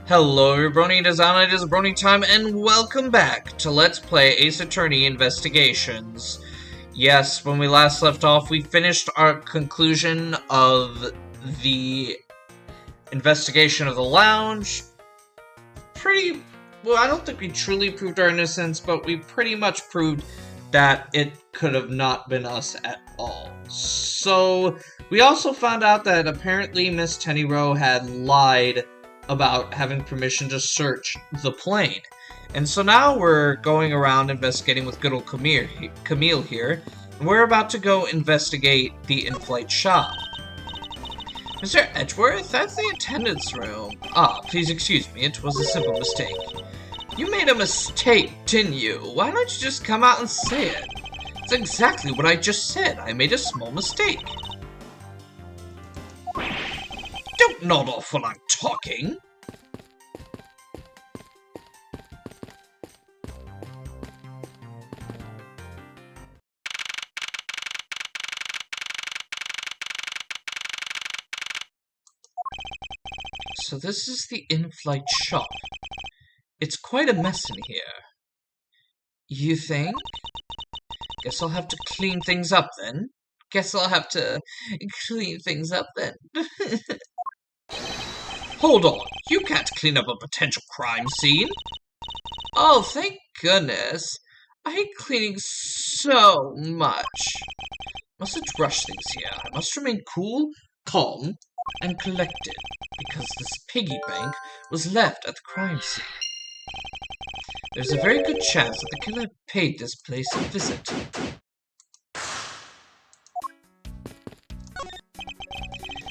Hello everybody, it is Anna, it is Brony time, and welcome back to Let's Play Ace Attorney Investigations. Yes, when we last left off, we finished our conclusion of the investigation of the lounge. Well, I don't think we truly proved our innocence, but we pretty much proved that it could have not been us at all. So, we also found out that apparently Miss Tennyrow had lied about having permission to search the plane. And so now we're going around investigating with good old Camille here, and we're about to go investigate the in-flight shop. Mr. Edgeworth, that's the attendance room. Ah, please excuse me, it was a simple mistake. You made a mistake, didn't you? Why don't you just come out and say it? It's exactly what I just said. I made a small mistake. Don't nod off when I'm talking. So this is the in-flight shop. It's quite a mess in here. You think? Guess I'll have to clean things up then. Hold on, you can't clean up a potential crime scene. Oh, thank goodness. I hate cleaning so much. Mustn't rush things here. I must remain cool, calm, and collected, because this piggy bank was left at the crime scene. There's a very good chance that the killer paid this place a visit.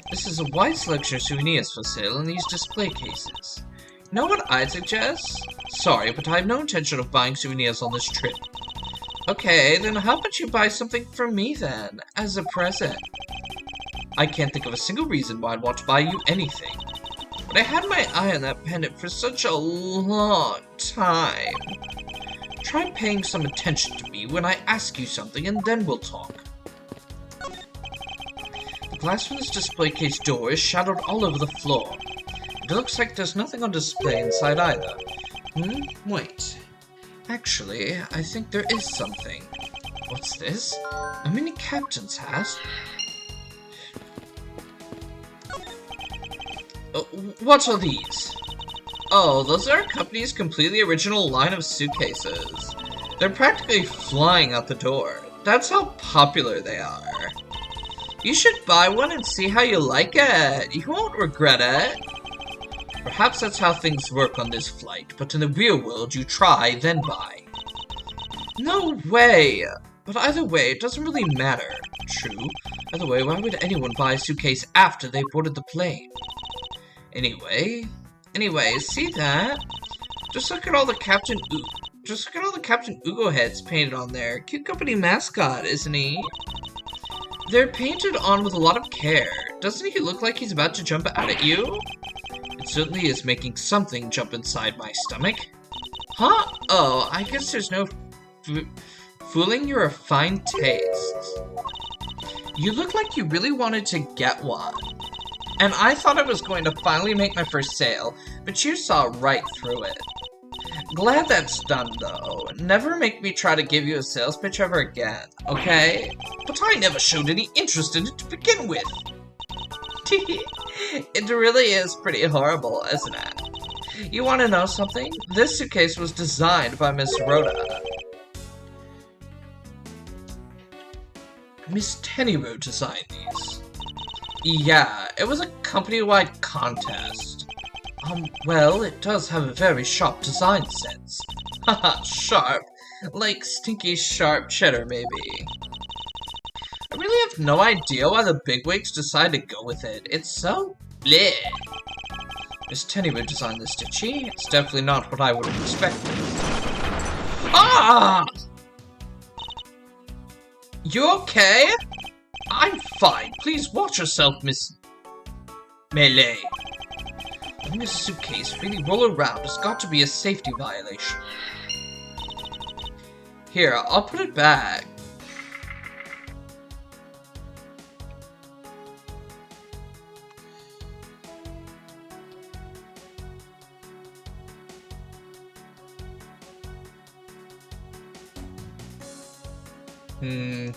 This is a wide selection of souvenirs for sale in these display cases. You know what I'd suggest? Sorry, but I have no intention of buying souvenirs on this trip. Okay, then how about you buy something for me then, as a present? I can't think of a single reason why I'd want to buy you anything. But I had my eye on that pendant for such a long time. Try paying some attention to me when I ask you something, and then we'll talk. The glass from this display case door is shattered all over the floor. It looks like there's nothing on display inside either. Wait. Actually, I think there is something. What's this? A mini captain's hat? What are these? Oh, those are our company's completely original line of suitcases. They're practically flying out the door. That's how popular they are. You should buy one and see how you like it. You won't regret it. Perhaps that's how things work on this flight, but in the real world you try, then buy. No way! But either way, it doesn't really matter. True. Either way, why would anyone buy a suitcase after they boarded the plane? Anyway, see that? Just look at all the Captain Ugo heads painted on there. Cute company mascot, isn't he? They're painted on with a lot of care. Doesn't he look like he's about to jump out at you? It certainly is making something jump inside my stomach. Huh? Oh, I guess there's no fooling your refined taste. You look like you really wanted to get one. And I thought I was going to finally make my first sale, but you saw right through it. Glad that's done, though. Never make me try to give you a sales pitch ever again, okay? But I never showed any interest in it to begin with. It really is pretty horrible, isn't it? You want to know something? This suitcase was designed by Miss Rhoda. Miss Tennyrow designed these. Yeah, it was a company-wide contest. Well, it does have a very sharp design sense. Haha, sharp. Like stinky sharp cheddar, maybe. I really have no idea why the bigwigs decided to go with it. It's so bleh. Miss Tennyrow designed this, did she? It's definitely not what I would have expected. Ah! You okay? I'm fine. Please watch yourself, Miss Melee. Letting this suitcase really roll around has got to be a safety violation. Here, I'll put it back. Hmm.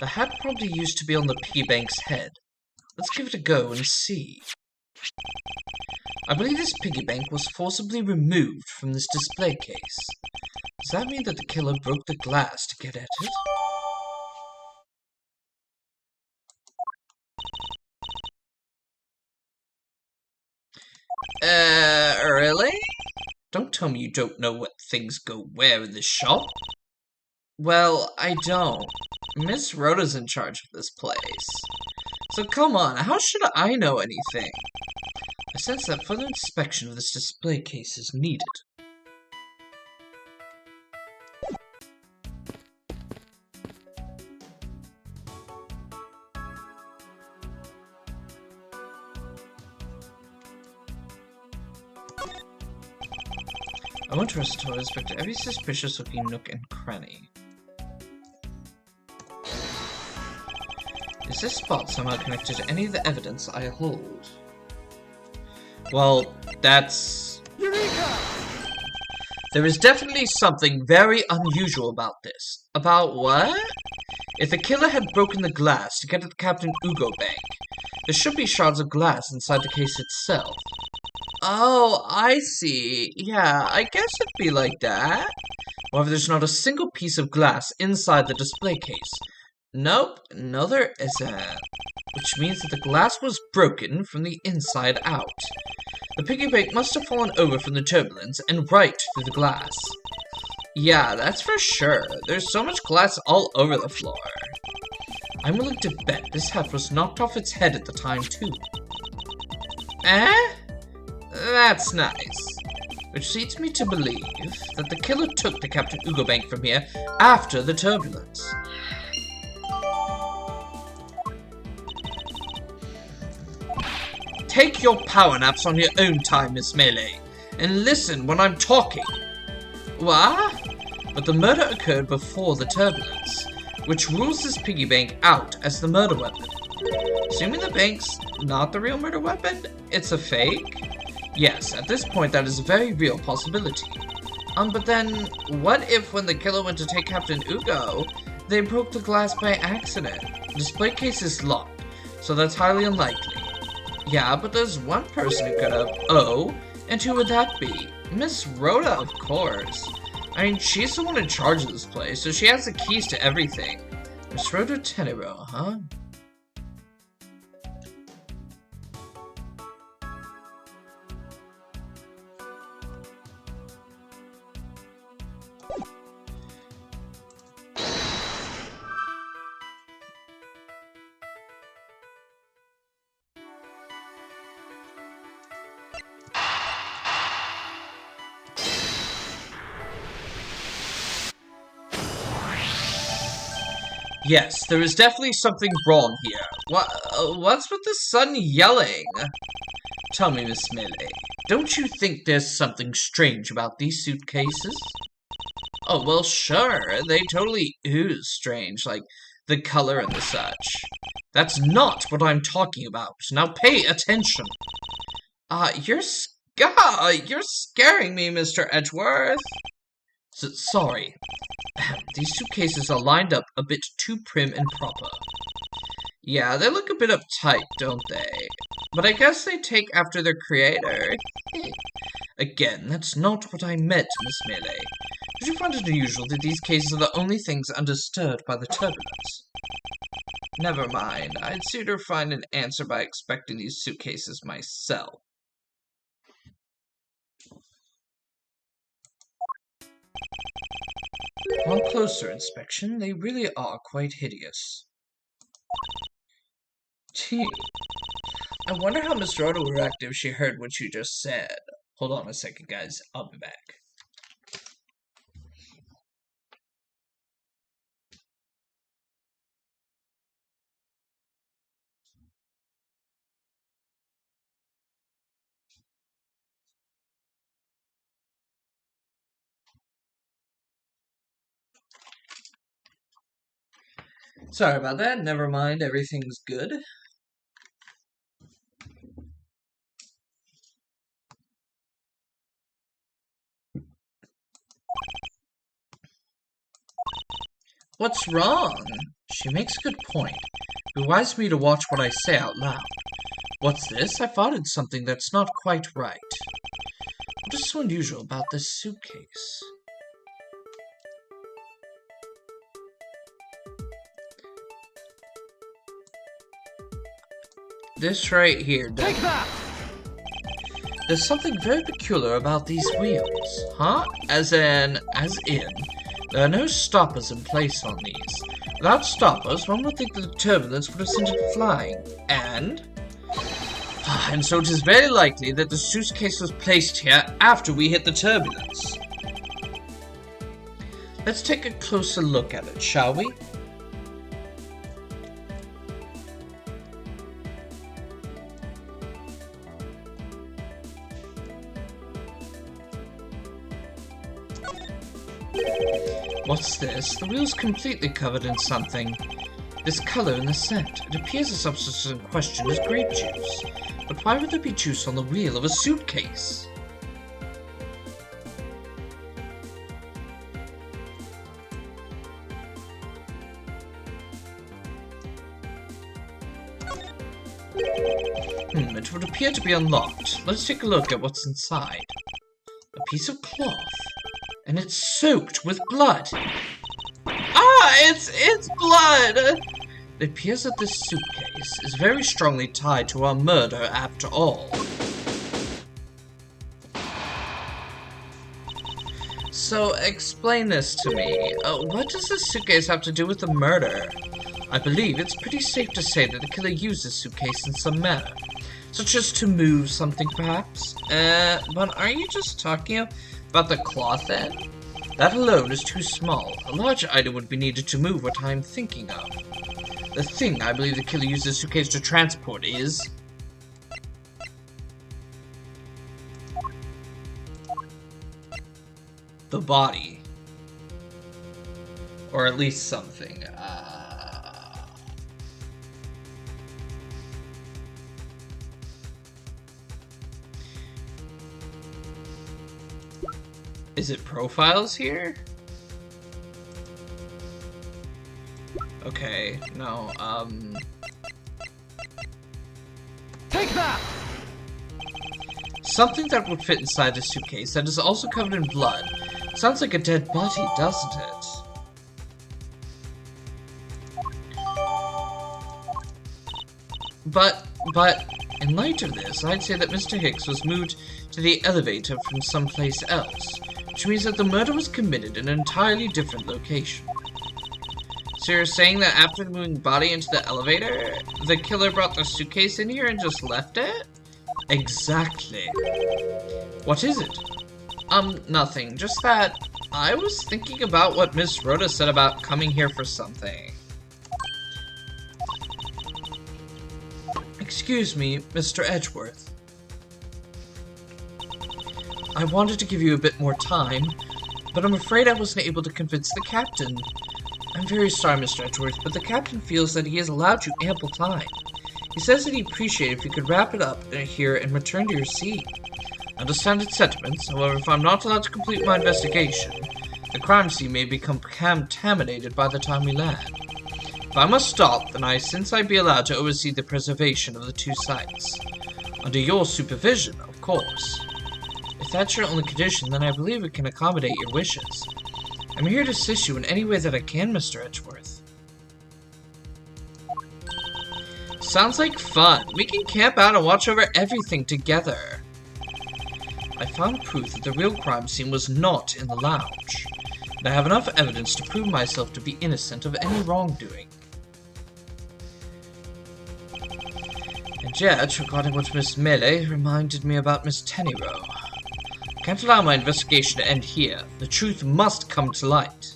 The hat probably used to be on the piggy bank's head. Let's give it a go and see. I believe this piggy bank was forcibly removed from this display case. Does that mean that the killer broke the glass to get at it? Really? Don't tell me you don't know what things go where in this shop. Well, I don't. Miss Rhoda's in charge of this place. So come on, how should I know anything? I sense that further inspection of this display case is needed. I want to inspect every suspicious-looking nook and cranny. Is this spot somehow connected to any of the evidence I hold? Well, that's... Eureka! There is definitely something very unusual about this. About what? If the killer had broken the glass to get at the Captain Ugo Bank, there should be shards of glass inside the case itself. Oh, I see. Yeah, I guess it'd be like that. However, there's not a single piece of glass inside the display case. Nope, no there isn't. Which means that the glass was broken from the inside out. The piggy bank must have fallen over from the turbulence and right through the glass. Yeah, that's for sure. There's so much glass all over the floor. I'm willing to bet this hat was knocked off its head at the time, too. Eh? That's nice. Which leads me to believe that the killer took the Captain Ugo Bank from here after the turbulence. Take your power naps on your own time, Miss Melee, and listen when I'm talking. What? But the murder occurred before the turbulence, which rules this piggy bank out as the murder weapon. Assuming the bank's not the real murder weapon, it's a fake? Yes, at this point that is a very real possibility. But then, what if when the killer went to take Captain Ugo, they broke the glass by accident? The display case is locked, so that's highly unlikely. Yeah, but there's one person who could have. Oh, and who would that be? Miss Rhoda, of course. I mean, she's the one in charge of this place, so she has the keys to everything. Miss Rhoda Tenero, huh? Yes, there is definitely something wrong here. What's with the sudden yelling? Tell me, Miss Melee, don't you think there's something strange about these suitcases? Oh, well, sure, they totally ooze strange, like the color and the such. That's not what I'm talking about. Now pay attention. You're scaring me, Mr. Edgeworth. Sorry. These suitcases are lined up a bit too prim and proper. Yeah, they look a bit uptight, don't they? But I guess they take after their creator. Again, that's not what I meant, Miss Melee. Did you find it unusual that these cases are the only things undisturbed by the turbulence? Never mind. I'd sooner find an answer by inspecting these suitcases myself. On closer inspection, they really are quite hideous. Gee, I wonder how Miss Rhoda would react if she heard what you just said. Hold on a second, guys. I'll be back. Sorry about that. Never mind. Everything's good. What's wrong? She makes a good point. It be wise for me to watch what I say out loud. What's this? I thought it's something that's not quite right. What is so unusual about this suitcase? This right here. Take that! There's something very peculiar about these wheels. Huh? As in, there are no stoppers in place on these. Without stoppers, one would think that the turbulence would have sent it flying. And so it is very likely that the suitcase was placed here after we hit the turbulence. Let's take a closer look at it, shall we? What's this? The wheel's completely covered in something. This color and the scent. It appears the substance in question is grape juice. But why would there be juice on the wheel of a suitcase? It would appear to be unlocked. Let's take a look at what's inside. A piece of cloth. And it's soaked with blood. Ah, it's blood! It appears that this suitcase is very strongly tied to our murder after all. So, explain this to me. What does this suitcase have to do with the murder? I believe it's pretty safe to say that the killer used this suitcase in some manner. Such as to move something, perhaps? But are you just talking about the cloth end? That alone is too small. A large item would be needed to move what I'm thinking of. The thing I believe the killer used the suitcase to transport is... the body. Or at least something. Is it profiles here? Okay, no, Take that! something that would fit inside a suitcase that is also covered in blood. Sounds like a dead body, doesn't it? But, in light of this, I'd say that Mr. Hicks was moved to the elevator from someplace else, which means that the murder was committed in an entirely different location. So you're saying that after moving the body into the elevator, the killer brought the suitcase in here and just left it? Exactly. What is it? Nothing. Just that I was thinking about what Miss Rhoda said about coming here for something. Excuse me, Mr. Edgeworth. I wanted to give you a bit more time, but I'm afraid I wasn't able to convince the captain. I'm very sorry, Mr. Edgeworth, but the captain feels that he has allowed you ample time. He says that he'd appreciate it if you could wrap it up here and return to your seat. I understand its sentiments, however, if I'm not allowed to complete my investigation, the crime scene may become contaminated by the time we land. If I must stop, then since I'd be allowed to oversee the preservation of the two sites. Under your supervision, of course. If that's your only condition, then I believe we can accommodate your wishes. I'm here to assist you in any way that I can, Mr. Edgeworth. Sounds like fun. We can camp out and watch over everything together. I found proof that the real crime scene was not in the lounge, and I have enough evidence to prove myself to be innocent of any wrongdoing. And yet, regarding what Miss Melee reminded me about Miss Tennyrow, I can't allow my investigation to end here. The truth must come to light.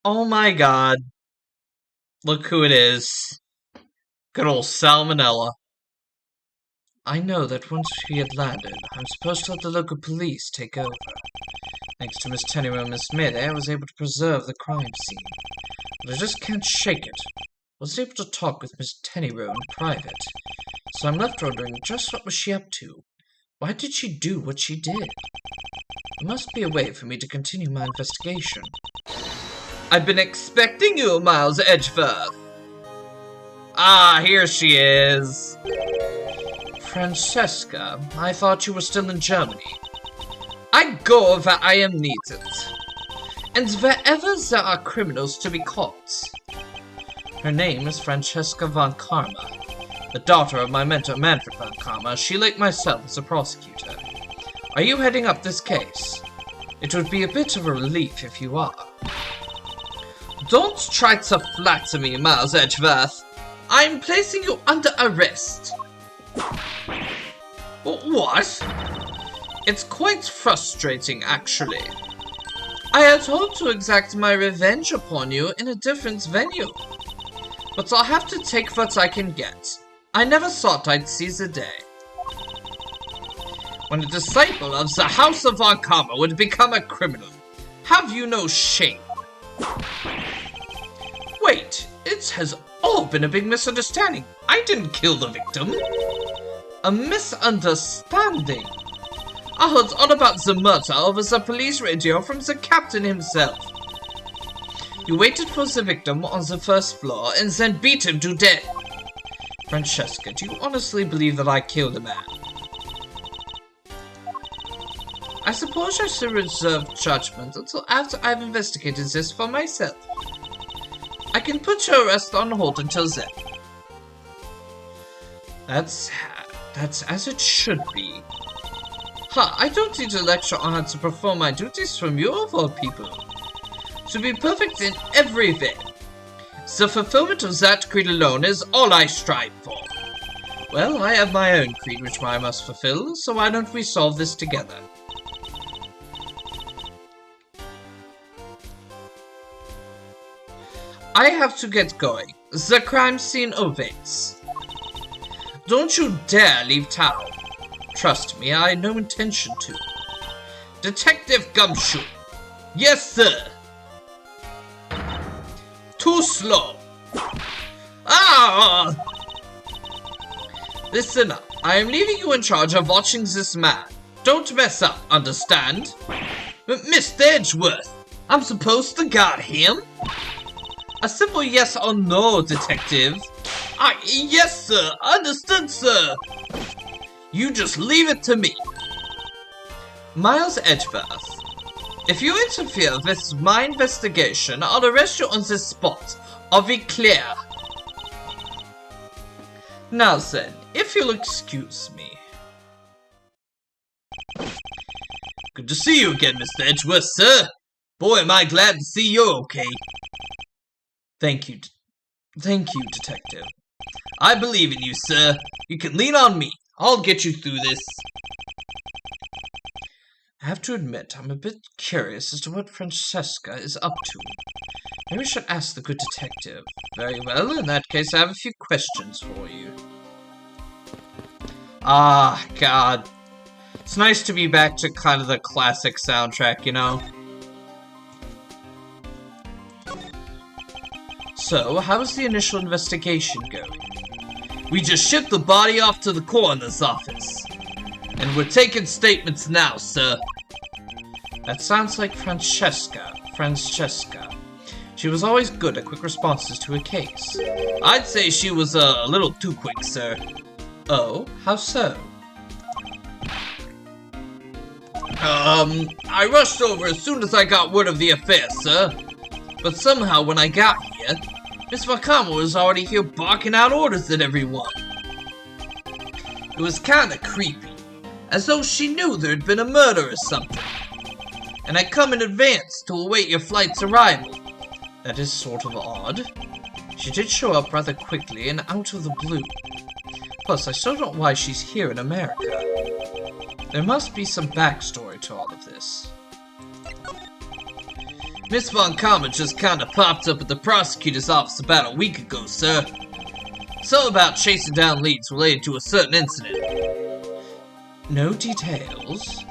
Oh my god. Look who it is. Good old Salmonella. I know that once we had landed, I'm supposed to let the local police take over. Thanks to Miss Tenniel and Miss Mayday, I was able to preserve the crime scene. But I just can't shake it. I was able to talk with Miss Tenniel in private. So I'm left wondering just what was she up to? Why did she do what she did? There must be a way for me to continue my investigation. I've been expecting you, Miles Edgeworth. Ah, here she is. Francesca, I thought you were still in Germany. I go where I am needed. And wherever there are criminals to be caught. Her name is Francesca von Karma, the daughter of my mentor Manfred von Karma. She, like myself, is a prosecutor. Are you heading up this case? It would be a bit of a relief if you are. Don't try to flatter me, Miles Edgeworth. I'm placing you under arrest. What? It's quite frustrating, actually. I had hoped to exact my revenge upon you in a different venue. But I'll have to take what I can get. I never thought I'd see the day when a disciple of the House of Von Karma would become a criminal. Have you no shame? Wait, it has all been a big misunderstanding. I didn't kill the victim. A misunderstanding. I heard all about the murder over the police radio from the captain himself. You waited for the victim on the first floor and then beat him to death. Francesca, do you honestly believe that I killed a man? I suppose I should reserve judgment until after I've investigated this for myself. I can put your arrest on hold until then. That's as it should be. I don't need a lecture on how to perform my duties from you of all people. To be perfect in every way. The fulfillment of that creed alone is all I strive for. Well, I have my own creed which I must fulfill, so why don't we solve this together? I have to get going. The crime scene awaits. Don't you dare leave town. Trust me, I had no intention to. Detective Gumshoe. Yes, sir. Too slow. Ah! Listen up. I am leaving you in charge of watching this man. Don't mess up, understand? Mr. Edgeworth, I'm supposed to guard him? A simple yes or no, detective. Yes, sir. Understood, sir. You just leave it to me. Miles Edgeworth, if you interfere with my investigation, I'll arrest you on the spot. Are we clear? Now then, if you'll excuse me. Good to see you again, Mr. Edgeworth, sir. Boy, am I glad to see you're okay. Thank you, detective. I believe in you, sir. You can lean on me. I'll get you through this. I have to admit, I'm a bit curious as to what Francesca is up to. Maybe I should ask the good detective. Very well, in that case I have a few questions for you. Ah, God. It's nice to be back to kind of the classic soundtrack, you know? So, how's the initial investigation going? We just shipped the body off to the coroner's office. And we're taking statements now, sir. That sounds like Francesca. She was always good at quick responses to a case. I'd say she was a little too quick, sir. Oh, how so? I rushed over as soon as I got word of the affair, sir. But somehow when I got here, Miss von Karma was already here barking out orders at everyone. It was kinda creepy, as though she knew there'd been a murder or something. And I come in advance to await your flight's arrival. That is sort of odd. She did show up rather quickly and out of the blue. Plus, I still don't know why she's here in America. There must be some backstory to all of this. Miss Von Karma just kinda popped up at the prosecutor's office about a week ago, sir. So about chasing down leads related to a certain incident. No details?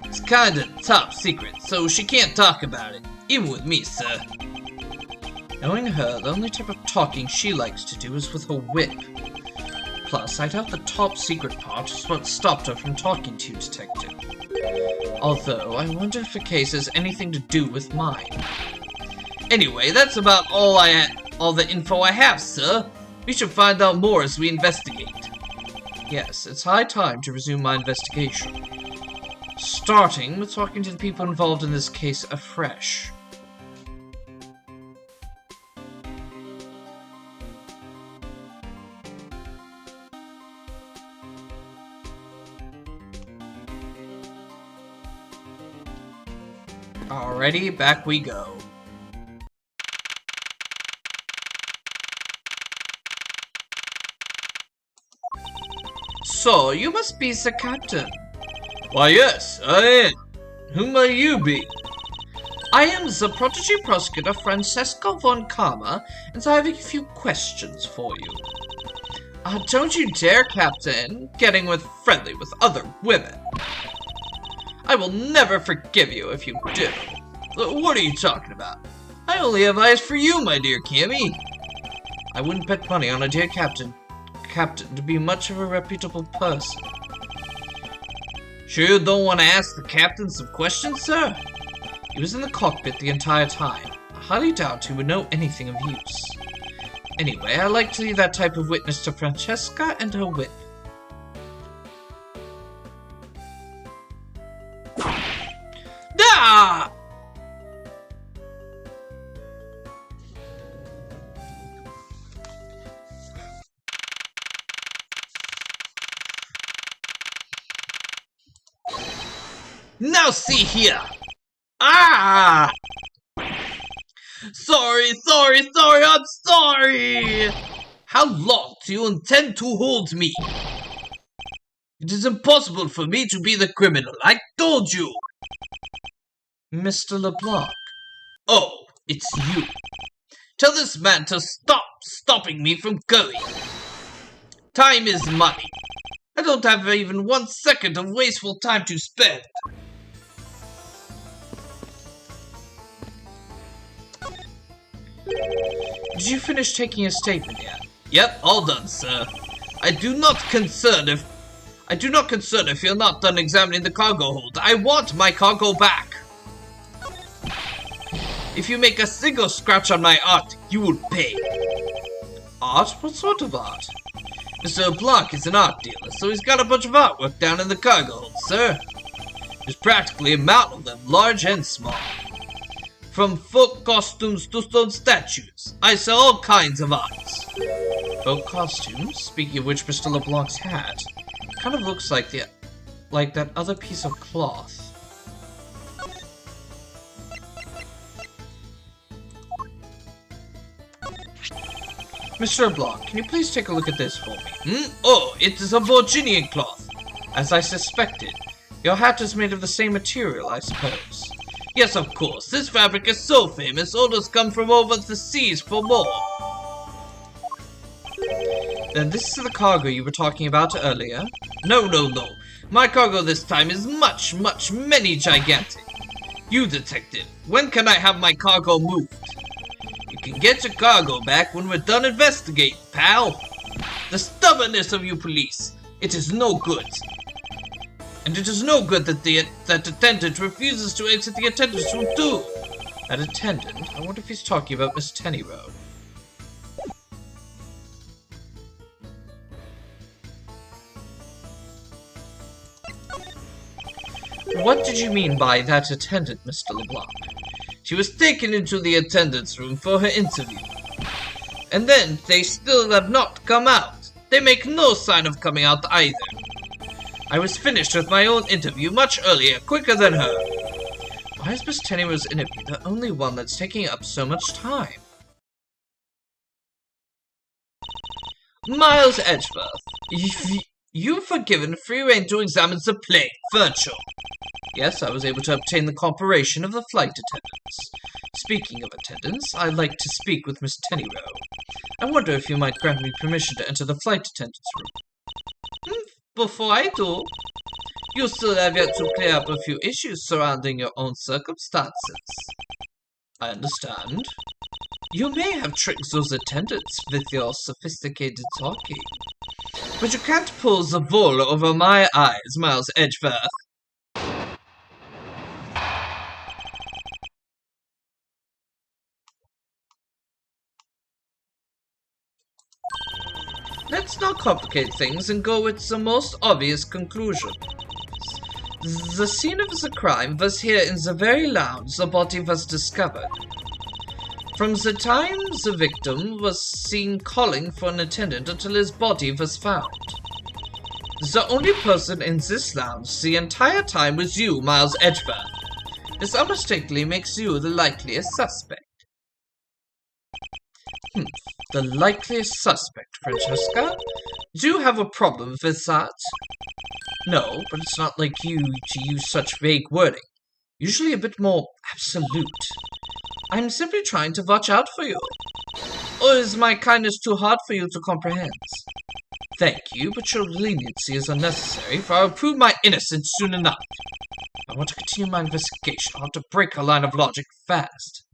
It's kinda top secret, so she can't talk about it, even with me, sir. Knowing her, the only type of talking she likes to do is with her whip. Plus, I doubt the top secret part is what stopped her from talking to you, Detective. Although, I wonder if the case has anything to do with mine. Anyway, that's about all the info I have, sir. We should find out more as we investigate. Yes, it's high time to resume my investigation. Starting with talking to the people involved in this case afresh. Alrighty, back we go. So, you must be the captain. Why, yes, I am. Who may you be? I am the protege prosecutor Francesco Von Karma, and I have a few questions for you. Don't you dare, Captain, getting friendly with other women. I will never forgive you if you do. What are you talking about? I only have eyes for you, my dear Cammy. I wouldn't bet money on a dear captain to be much of a reputable person. Sure you don't want to ask the captain some questions, sir? He was in the cockpit the entire time. I highly doubt he would know anything of use. Anyway, I like to leave that type of witness to Francesca and her whip. Ah! Now see here! Ah! Sorry, I'm sorry! How long do you intend to hold me? It is impossible for me to be the criminal, I told you! Mr. LeBlanc. Oh, it's you. Tell this man to stop stopping me from going. Time is money. I don't have even 1 second of wasteful time to spend. Did you finish taking a statement yet? Yep, all done, sir. I do not concern if you're not done examining the cargo hold. I want my cargo back. If you make a single scratch on my art, you will pay. Art? What sort of art? Mr. LeBlanc is an art dealer, so he's got a bunch of artwork down in the cargo hold, sir. There's practically a mountain of them, large and small. From folk costumes to stone statues, I sell all kinds of arts. Folk costumes? Speaking of which, Mr. LeBlanc's hat kind of looks like that other piece of cloth. Mr. LeBlanc, can you please take a look at this for me? Oh, it is a Virginian cloth. As I suspected. Your hat is made of the same material, I suppose. Yes, of course. This fabric is so famous, orders come from over the seas for more. Then this is the cargo you were talking about earlier? No. My cargo this time is many gigantic. You, detective, when can I have my cargo moved? You can get your cargo back when we're done investigating, pal. The stubbornness of you police. It is no good. And it is no good that attendant refuses to exit the attendant's room too. That attendant? I wonder if he's talking about Miss Tennyrow. What did you mean by that attendant, Mr. LeBlanc? She was taken into the attendant's room for her interview. And then they still have not come out. They make no sign of coming out either. I was finished with my own interview much earlier, quicker than her. Why is Miss Tennyrow's interview the only one that's taking up so much time? Miles Edgeworth, You've forgiven free rein to examine the plane, weren't you? Yes, I was able to obtain the cooperation of the flight attendants. Speaking of attendants, I'd like to speak with Miss Tennyrow. I wonder if you might grant me permission to enter the flight attendant's room. Before I do, you still have yet to clear up a few issues surrounding your own circumstances. I understand. You may have tricked those attendants with your sophisticated talking, but you can't pull the wool over my eyes, Miles Edgeworth. Let's not complicate things and go with the most obvious conclusion. The scene of the crime was here in the very lounge the body was discovered. From the time the victim was seen calling for an attendant until his body was found. The only person in this lounge the entire time was you, Miles Edgeworth. This unmistakably makes you the likeliest suspect. The likeliest suspect, Francesca? Do you have a problem with that? No, but it's not like you to use such vague wording. Usually a bit more absolute. I'm simply trying to watch out for you. Or is my kindness too hard for you to comprehend? Thank you, but your leniency is unnecessary, for I'll prove my innocence soon enough. I want to continue my investigation. I'll have to break a line of logic fast.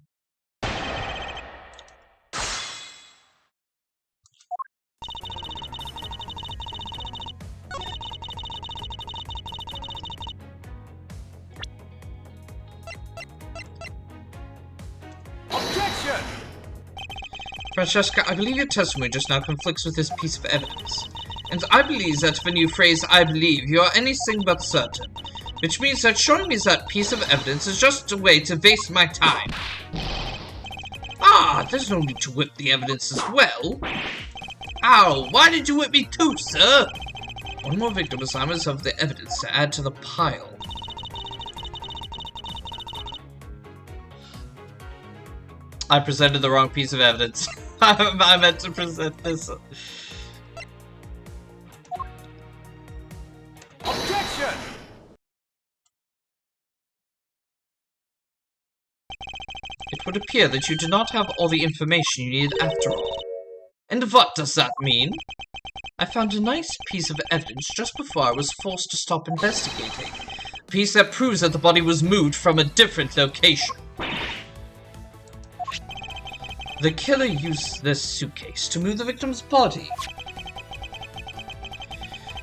Objection! Francesca, I believe your testimony just now conflicts with this piece of evidence. And I believe that when you phrase I believe, you are anything but certain. Which means that showing me that piece of evidence is just a way to waste my time. Ah, there's no need to whip the evidence as well. Ow, why did you whip me too, sir? One more victim assignments of the evidence to add to the pile. I presented the wrong piece of evidence. I meant to present this. Objection! It would appear that you do not have all the information you need after all. And what does that mean? I found a nice piece of evidence just before I was forced to stop investigating. A piece that proves that the body was moved from a different location. The killer used this suitcase to move the victim's body.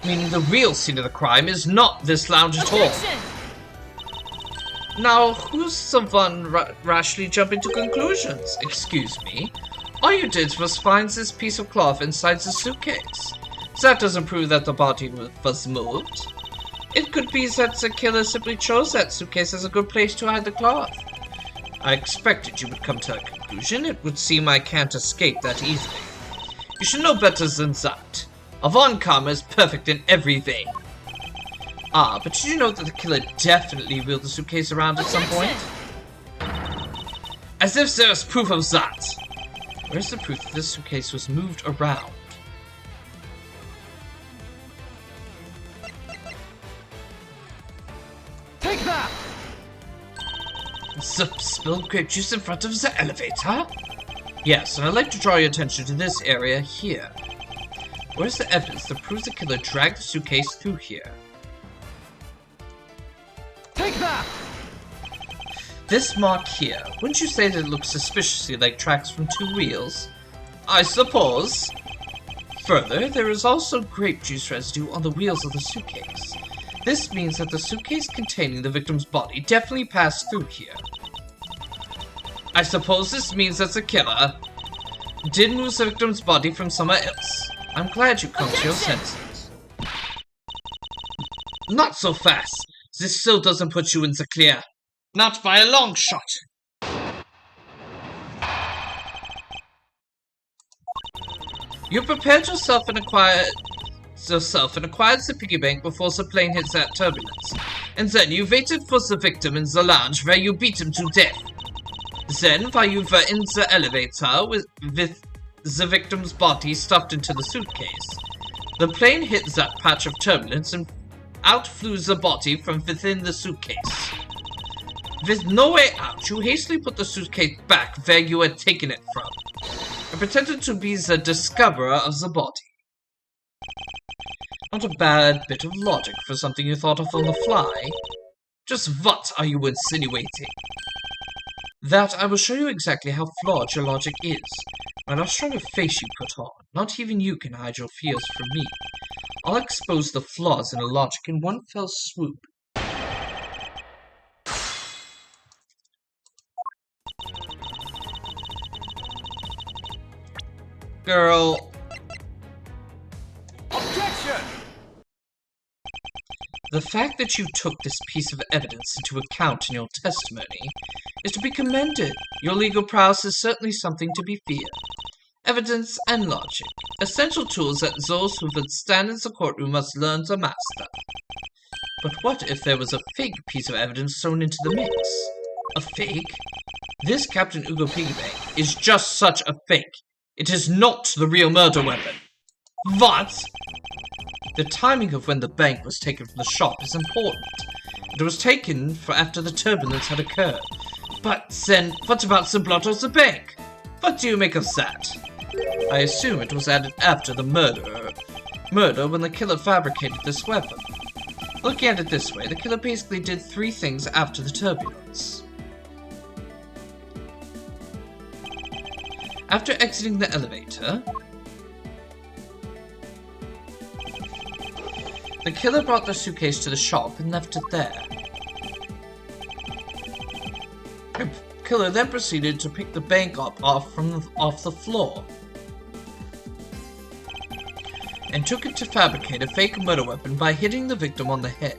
Meaning the real scene of the crime is not this lounge at all. Now, who's the one rashly jumping to conclusions? Excuse me. All you did was find this piece of cloth inside the suitcase. That doesn't prove that the body was moved. It could be that the killer simply chose that suitcase as a good place to hide the cloth. I expected you would come to that conclusion. It would seem I can't escape that easily. You should know better than that. A Von Karma is perfect in every way. Ah, but did you know that the killer definitely wheeled the suitcase around at some point? As if there is proof of that. Where's the proof that this suitcase was moved around? Take that! The spilled grape juice in front of the elevator? Yes, and I'd like to draw your attention to this area here. Where's the evidence that proves the killer dragged the suitcase through here? Take that! This mark here, wouldn't you say that it looks suspiciously like tracks from two wheels? I suppose. Further, there is also grape juice residue on the wheels of the suitcase. This means that the suitcase containing the victim's body definitely passed through here. I suppose this means that the killer did move the victim's body from somewhere else. I'm glad you come to your senses. Not so fast. This still doesn't put you in the clear. Not by a long shot. You prepared yourself and acquired the piggy bank before the plane hit that turbulence. And then you waited for the victim in the lounge where you beat him to death. Then, while you were in the elevator with the victim's body stuffed into the suitcase, The plane hit that patch of turbulence and out flew the body from within the suitcase. With no way out, you hastily put the suitcase back where you had taken it from, and pretended to be the discoverer of the body. Not a bad bit of logic for something you thought of on the fly. Just what are you insinuating? That I will show you exactly how flawed your logic is. By how strong a face you put on, not even you can hide your fears from me. I'll expose the flaws in a logic in one fell swoop. Girl. Objection! The fact that you took this piece of evidence into account in your testimony is to be commended. Your legal prowess is certainly something to be feared. Evidence and logic, essential tools that those who would stand in the courtroom must learn to master. But what if there was a fake piece of evidence thrown into the mix? A fake? This Captain Ugo Piggybank is just such a fake. It is not the real murder weapon. What? The timing of when the bank was taken from the shop is important. It was taken for after the turbulence had occurred. But then, what about the blood of the bank? What do you make of that? I assume it was added after the murder when the killer fabricated this weapon. Looking at it this way, the killer basically did 3 things after the turbulence. After exiting the elevator, the killer brought the suitcase to the shop and left it there. The killer then proceeded to pick the bank up off the floor and took it to fabricate a fake murder weapon by hitting the victim on the head.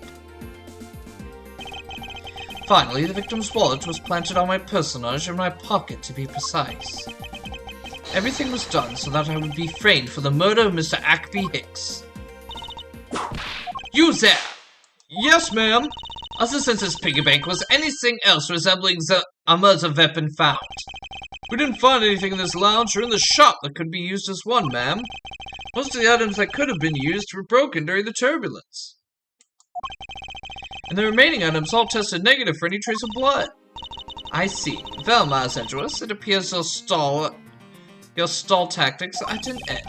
Finally, the victim's wallet was planted on my personage in my pocket, to be precise. Everything was done so that I would be framed for the murder of Mr. Ackby Hicks. You there! Yes, ma'am! Other than this piggy bank, was anything else resembling a murder weapon found? We didn't find anything in this lounge or in the shop that could be used as one, ma'am. Most of the items that could have been used were broken during the turbulence. And the remaining items all tested negative for any trace of blood. I see. Well, Miles Edgeworth, it appears your stall tactics are at an end.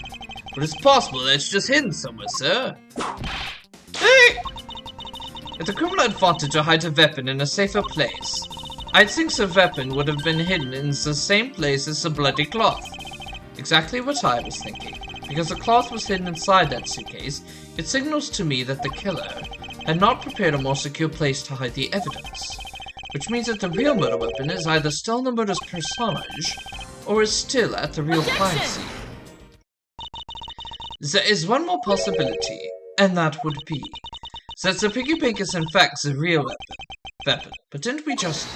But it's possible that it's just hidden somewhere, sir. Hey! If the criminal had wanted to hide a weapon in a safer place, I'd think the weapon would have been hidden in the same place as the bloody cloth. Exactly what I was thinking. Because the cloth was hidden inside that suitcase, it signals to me that the killer had not prepared a more secure place to hide the evidence. Which means that the real murder weapon is either still in the murder's personage, or is still at the real crime scene. There is one more possibility, and that would be that the piggy bank is in fact the real weapon. But didn't we just...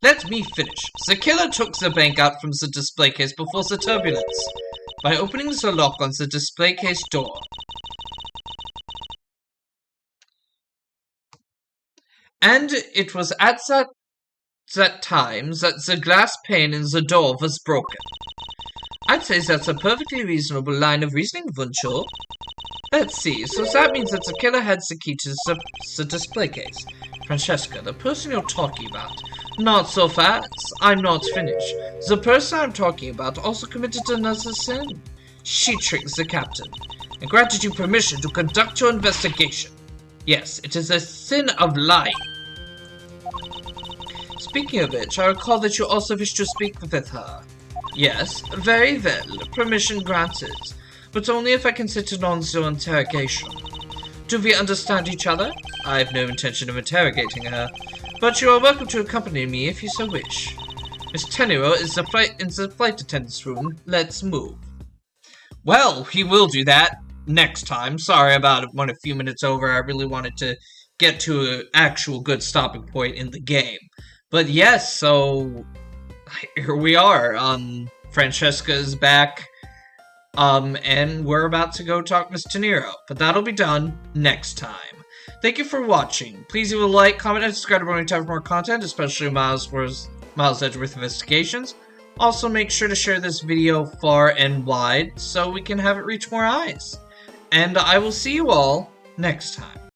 Let me finish. The killer took the bank out from the display case before the turbulence, by opening the lock on the display case door. And it was at that time that the glass pane in the door was broken. I'd say that's a perfectly reasonable line of reasoning, wouldn't you? Let's see, so that means that the killer had the key to the display case. Francesca, the person you're talking about. Not so fast. I'm not finished. The person I'm talking about also committed another sin. She tricked the captain and granted you permission to conduct your investigation. Yes, it is a sin of lying. Speaking of which, I recall that you also wish to speak with her. Yes, very well. Permission granted. But only if I can sit in on your interrogation. Do we understand each other? I have no intention of interrogating her, but you are welcome to accompany me if you so wish. Miss Tenero is in the flight attendant's room. Let's move. Well, we will do that next time. Sorry about it, went a few minutes over. I really wanted to get to an actual good stopping point in the game. But yes, so here we are. Francesca is back. And we're about to go talk Miss Tenero, but that'll be done next time. Thank you for watching. Please leave a like, comment, and subscribe to more content, especially Miles Edgeworth Investigations. Also, make sure to share this video far and wide so we can have it reach more eyes. And I will see you all next time.